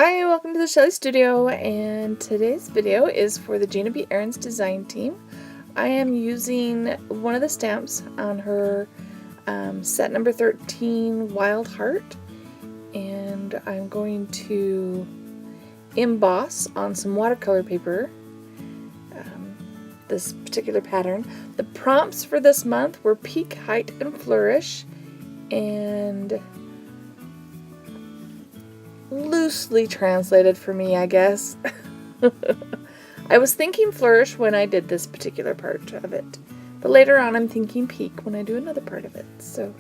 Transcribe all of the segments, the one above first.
Hi, welcome to the Shelley Studio, and today's video is for the Gina Ahrens design team. I am using one of the stamps on her set number 13 Wild Heart, and I'm going to emboss on some watercolor paper this particular pattern. The prompts for this month were Peak, Height, and Flourish, and loosely translated for me, I guess. I was thinking Flourish when I did this particular part of it, but later on I'm thinking Peak when I do another part of it. So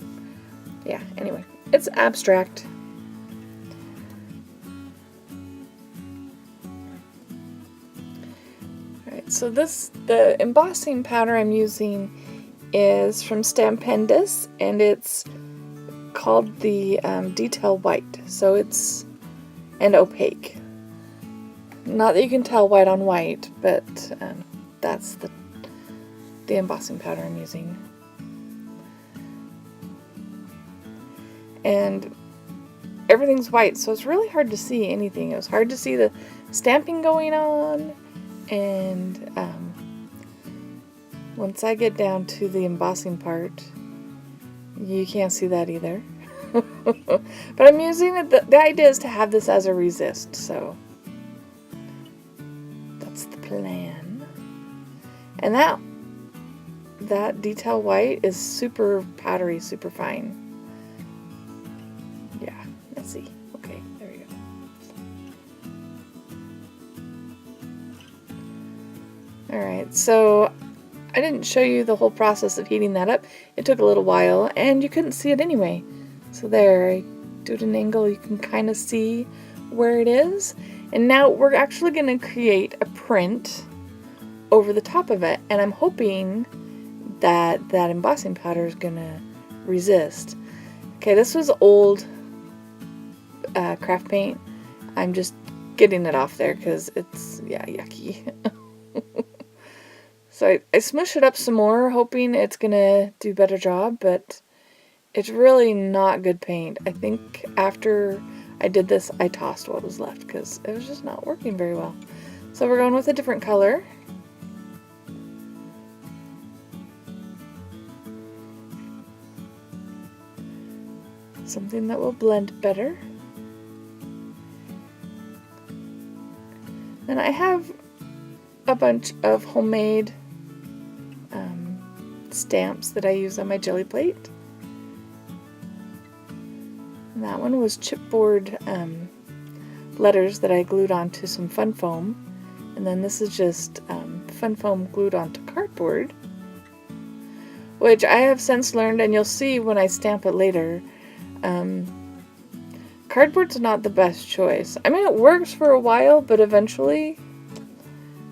yeah, anyway, it's abstract. Alright, so the embossing powder I'm using is from Stampendous, and it's called the Detail White, so it's and opaque. Not that you can tell white on white, but that's the embossing powder I'm using. And everything's white, so it's really hard to see anything. It was hard to see the stamping going on, and once I get down to the embossing part, you can't see that either. But I'm using it, the idea is to have this as a resist, so that's the plan. And that detail white is super powdery, super fine. Yeah, let's see. Okay, there we go. Alright, so I didn't show you the whole process of heating that up. It took a little while, and you couldn't see it anyway. So there, I do it at an angle, you can kind of see where it is. And now we're actually going to create a print over the top of it, and I'm hoping that that embossing powder is going to resist. Okay, this was old craft paint. I'm just getting it off there because it's, yeah, yucky. So I smush it up some more, hoping it's going to do a better job, but it's really not good paint. I think after I did this, I tossed what was left because it was just not working very well. So we're going with a different color. Something that will blend better. Then I have a bunch of homemade stamps that I use on my jelly plate. And that one was chipboard letters that I glued onto some fun foam, and then this is just fun foam glued onto cardboard, which I have since learned, and you'll see when I stamp it later, cardboard's not the best choice. I mean, it works for a while, but eventually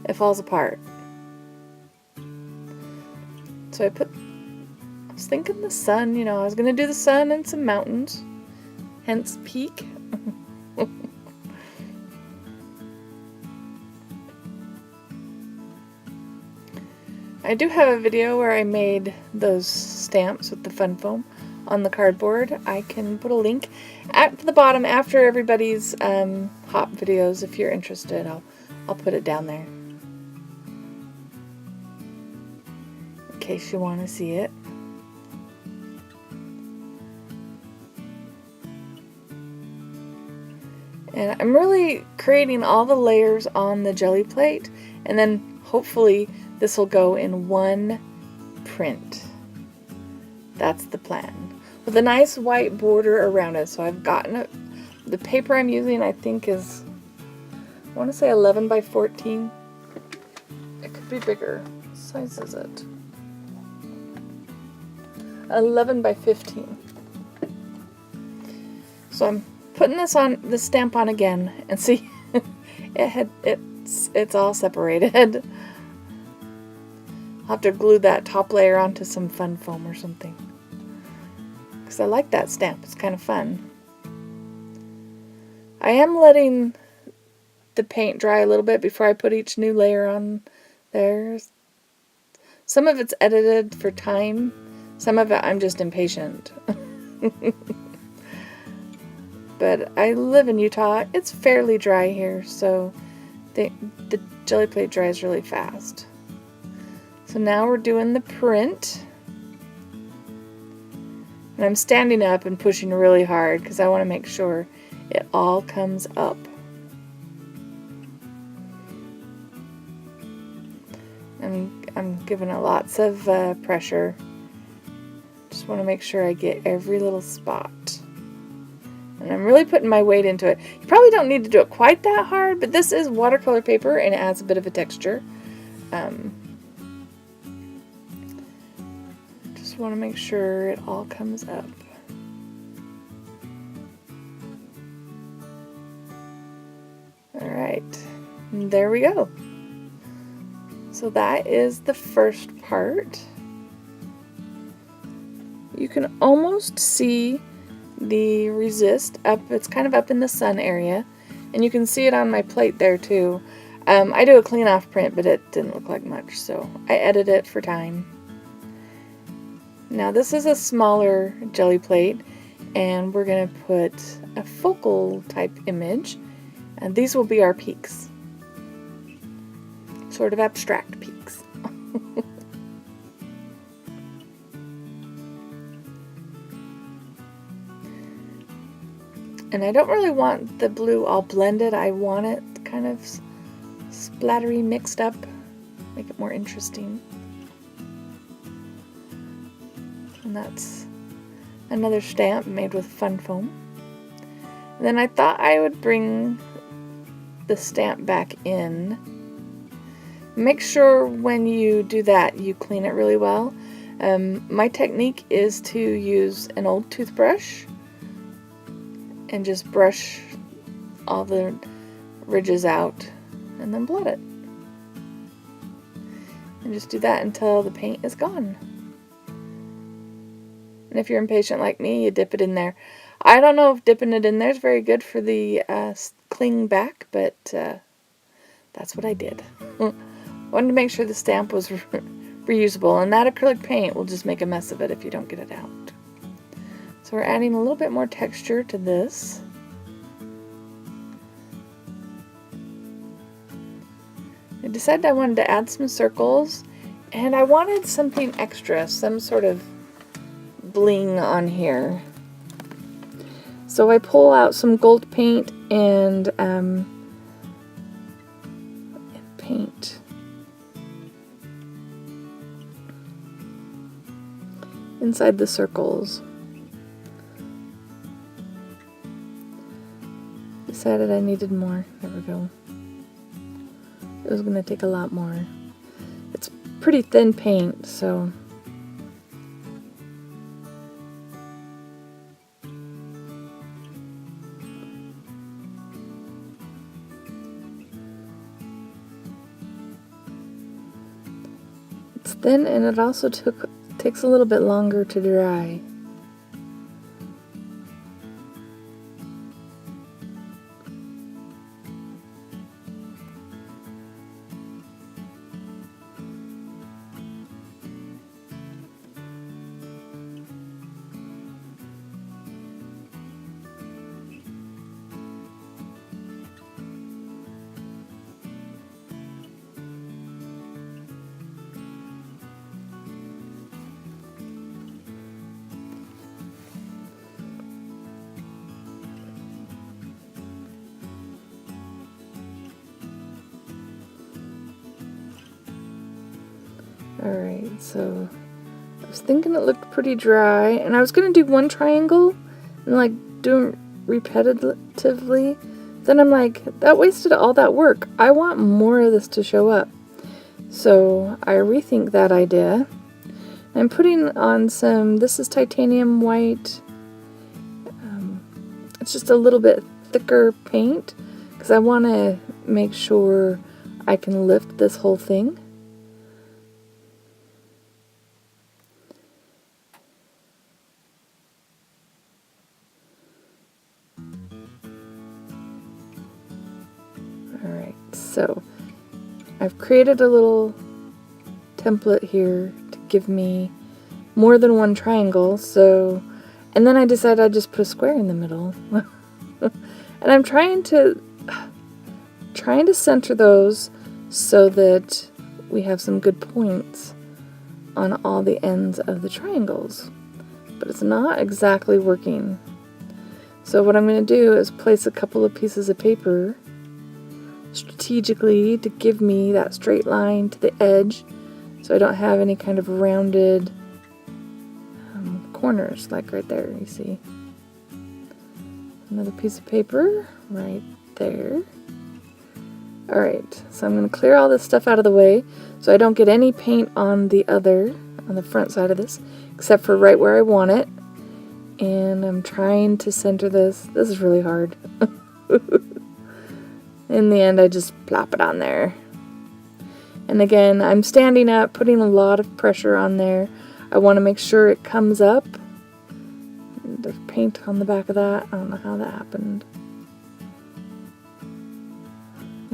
it falls apart. So I was thinking the sun, you know, I was going to do the sun and some mountains, hence Peak. I do have a video where I made those stamps with the fun foam on the cardboard. I can put a link at the bottom after everybody's hop videos. If you're interested, I'll put it down there in case you want to see it. And I'm really creating all the layers on the jelly plate, and then hopefully this will go in one print. That's the plan. With a nice white border around it. So I've gotten it. The paper I'm using, I think, is, I want to say 11 by 14. It could be bigger. What size is it? 11 by 15. So I'm putting the stamp on again, and see, it's all separated. I'll have to glue that top layer onto some fun foam or something, because I like that stamp. It's kind of fun. I am letting the paint dry a little bit before I put each new layer on there. Some of it's edited for time, some of it I'm just impatient. but I live in Utah. It's fairly dry here, so the jelly plate dries really fast. So now we're doing the print. And I'm standing up and pushing really hard because I want to make sure it all comes up. I'm giving it lots of pressure. Just want to make sure I get every little spot. And I'm really putting my weight into it. You probably don't need to do it quite that hard, but this is watercolor paper and it adds a bit of a texture. Just want to make sure it all comes up. Alright, there we go. So that is the first part. You can almost see the resist up. It's kind of up in the sun area, and you can see it on my plate there too. I do a clean off print, but it didn't look like much, so I edit it for time. Now this is a smaller jelly plate, and we're going to put a focal type image, and these will be our peaks. Sort of abstract peaks. And I don't really want the blue all blended. I want it kind of splattery mixed up. Make it more interesting. And that's another stamp made with fun foam. And then I thought I would bring the stamp back in. Make sure when you do that you clean it really well. My technique is to use an old toothbrush and just brush all the ridges out and then blot it. And just do that until the paint is gone. And if you're impatient like me, you dip it in there. I don't know if dipping it in there is very good for the cling back, but that's what I did. Wanted to make sure the stamp was reusable, and that acrylic paint will just make a mess of it if you don't get it out. So we're adding a little bit more texture to this. I decided I wanted to add some circles, and I wanted something extra, some sort of bling on here. So I pull out some gold paint and paint inside the circles. Decided I needed more. There we go. It was going to take a lot more. It's pretty thin paint, so it's thin, and it also takes a little bit longer to dry. Alright, so I was thinking it looked pretty dry, and I was going to do one triangle and like do it repetitively. Then I'm like, that wasted all that work. I want more of this to show up. So I rethink that idea. I'm putting on some, this is titanium white. It's just a little bit thicker paint because I want to make sure I can lift this whole thing. Alright, so I've created a little template here to give me more than one triangle, so, and then I decided I'd just put a square in the middle. And I'm trying to center those so that we have some good points on all the ends of the triangles. But it's not exactly working. So what I'm going to do is place a couple of pieces of paper strategically to give me that straight line to the edge, so I don't have any kind of rounded corners like right there, you see. Another piece of paper right there. Alright, so I'm going to clear all this stuff out of the way so I don't get any paint on the front side of this, except for right where I want it. And I'm trying to center this. This is really hard. In the end, I just plop it on there. And again, I'm standing up, putting a lot of pressure on there. I want to make sure it comes up. There's paint on the back of that. I don't know how that happened.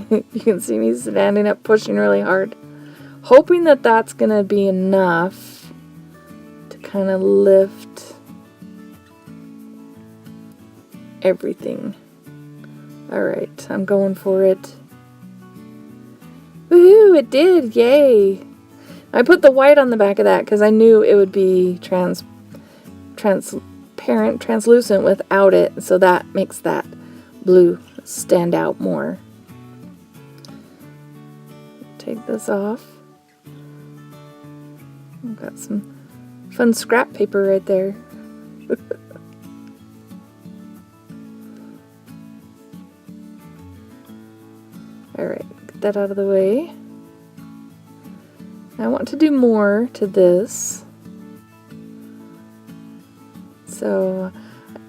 You can see me standing up, pushing really hard, hoping that that's going to be enough to kind of lift everything. Alright, I'm going for it. Woohoo, it did! Yay! I put the white on the back of that because I knew it would be transparent, translucent without it, so that makes that blue stand out more. Take this off. I've got some fun scrap paper right there. Alright, get that out of the way. I want to do more to this. So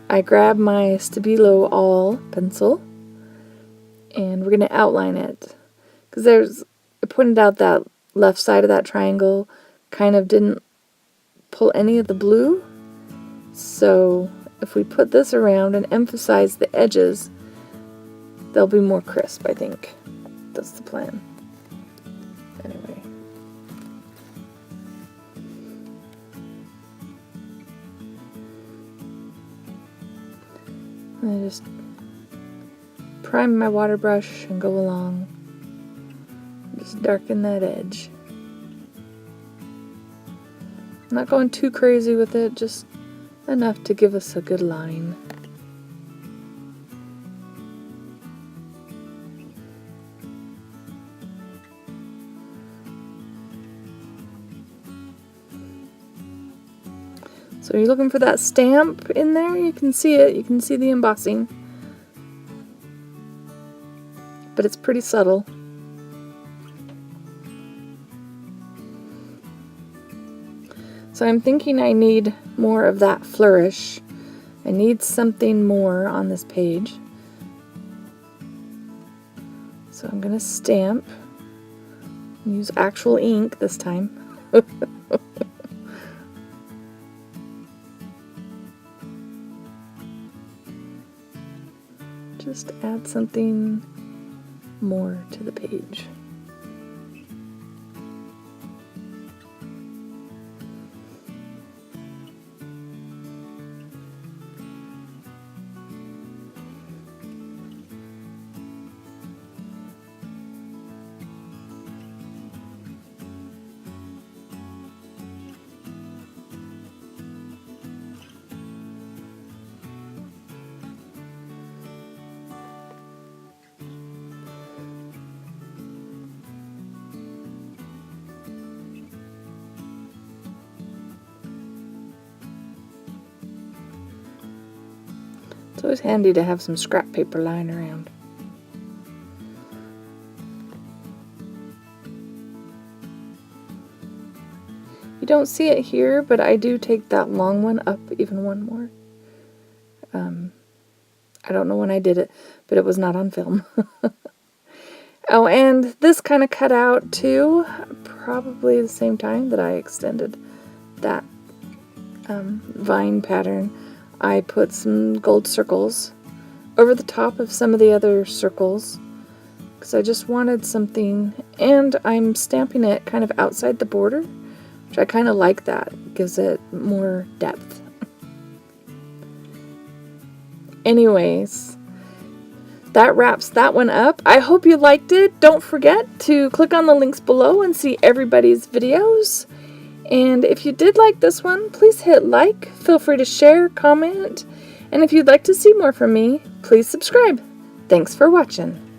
I grab my Stabilo All pencil and we're going to outline it. Because I pointed out that left side of that triangle kind of didn't pull any of the blue. So if we put this around and emphasize the edges, they'll be more crisp, I think. That's the plan. Anyway. I just prime my water brush and go along. Just darken that edge. I'm not going too crazy with it, just enough to give us a good line. So you're looking for that stamp in there, you can see it, you can see the embossing. But it's pretty subtle. So I'm thinking I need more of that flourish. I need something more on this page. So I'm going to stamp. Use actual ink this time. Just add something more to the page. It's always handy to have some scrap paper lying around. You don't see it here, but I do take that long one up even one more. I don't know when I did it, but it was not on film. Oh, and this kind of cut out too, probably the same time that I extended that vine pattern. I put some gold circles over the top of some of the other circles because I just wanted something, and I'm stamping it kind of outside the border, which I kind of like that. It gives it more depth. Anyways, that wraps that one up. I hope you liked it. Don't forget to click on the links below and see everybody's videos. And if you did like this one, please hit like, feel free to share, comment, and if you'd like to see more from me, please subscribe. Thanks for watching.